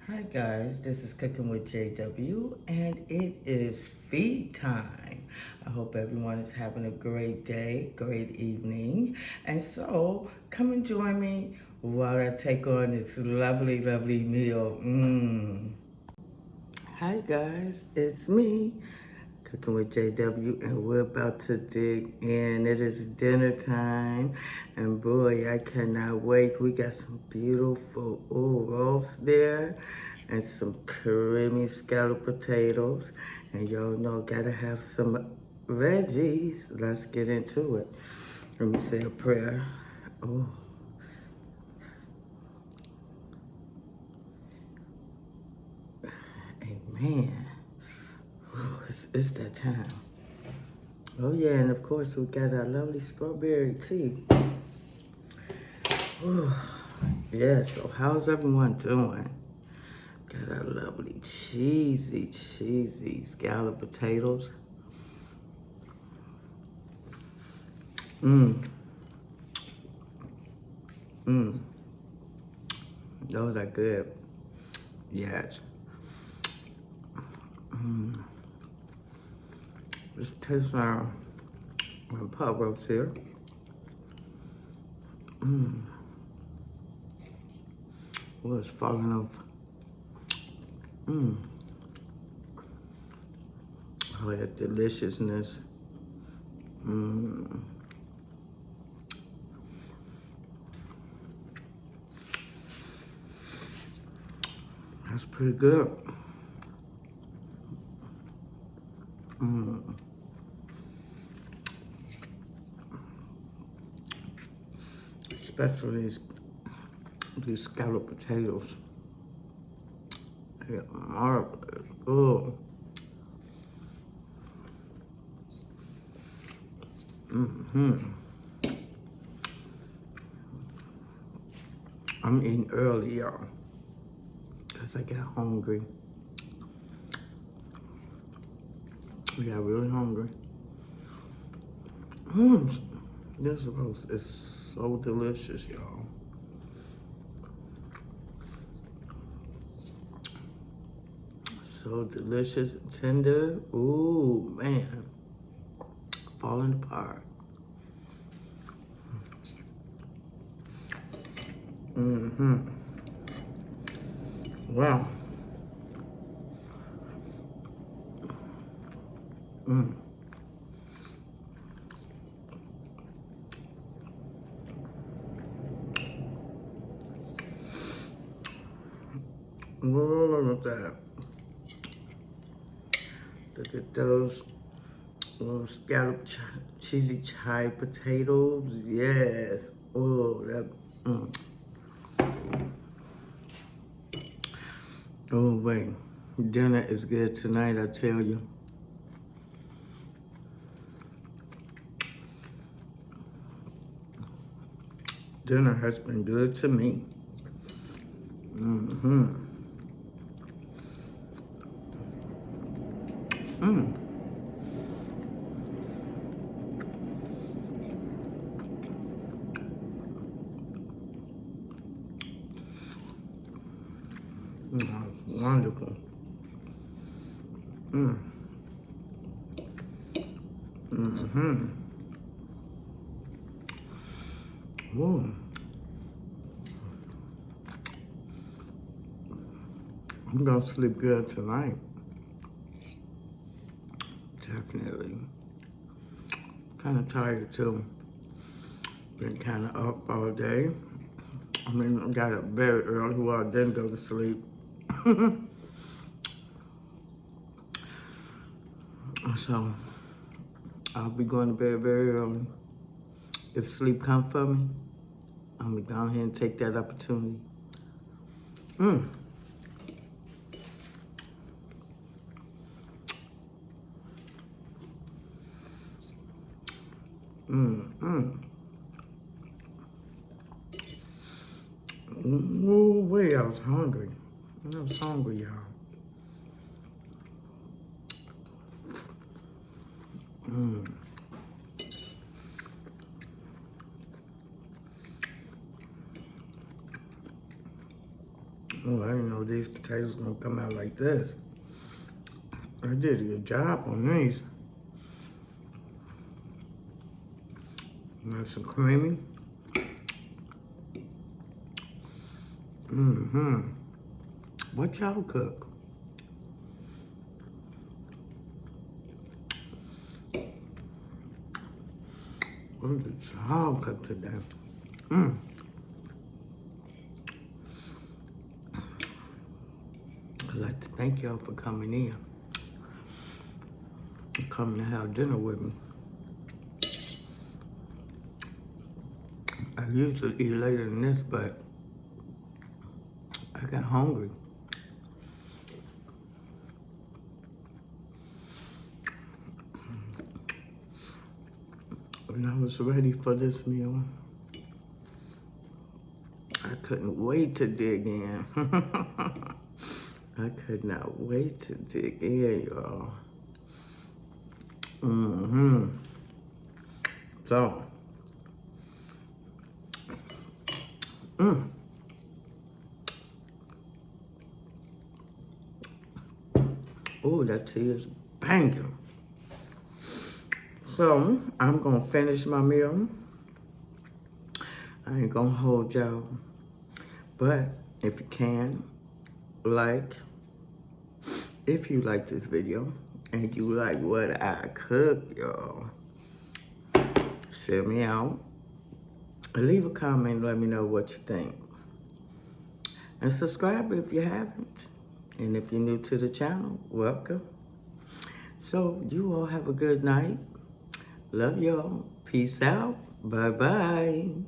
Hi guys, this is Cooking with JW and it is feed time. I hope everyone is having a great day, great evening. And so come and join me while I take on this lovely, lovely meal. Hi guys, it's me, Cooking with JW, and we're about to dig in. It is dinner time, and boy, I cannot wait. We got some beautiful roast there, and some creamy scalloped potatoes, and y'all know gotta have some veggies. Let's get into it. Let me say a prayer. Oh, amen. Oh, it's that time. Oh yeah, and of course we got our lovely strawberry tea. Yeah, so how's everyone doing? Got our lovely cheesy scalloped potatoes. Mmm, mmm, those are good. Yes. Let's taste our pot roast here. Oh, it's falling off. Mmm, oh, that deliciousness. Mmm, that's pretty good. Mmm, especially these scalloped potatoes. They're marvelous. Oh. I'm eating early, y'all, because I got hungry. I got really hungry. Mm, this roast is so delicious, y'all. So delicious, tender. Ooh, man, falling apart. Mm-hmm. Wow. Look at that. Look at those little scalloped cheesy chive potatoes. Yes. Oh, that. Mm. Oh, wait. Dinner is good tonight, I tell you. Dinner has been good to me. Mm-hmm. Mm. Mm, wonderful. Mm. Mm-hmm. Ooh. I'm gonna sleep good tonight. Definitely. Kind of tired too. Been kind of up all day. I mean, I got up very early. Well, I didn't go to sleep. So I'll be going to bed very early. If sleep comes for me, I'm gonna go ahead and take that opportunity. Mm. Mm. Mm. Ooh, wait, I was hungry. I was hungry, y'all. Oh, I didn't know these potatoes gonna come out like this. I did a good job on these. Nice and creamy. Mm-hmm. What y'all cook? What did y'all cook today? Mm. I'd like to thank y'all for coming in. Coming to have dinner with me. I usually eat later than this, but I got hungry. When I was ready for this meal, I couldn't wait to dig in. I could not wait to dig in, y'all. Mm-hmm. So, oh, that tea is banging. So, I'm gonna finish my meal. I ain't gonna hold y'all. But if you can, if you like this video and you like what I cook, y'all, share me out. Leave a comment, let me know what you think. And subscribe if you haven't. And if you're new to the channel, welcome. So you all have a good night. Love y'all. Peace out. Bye-bye.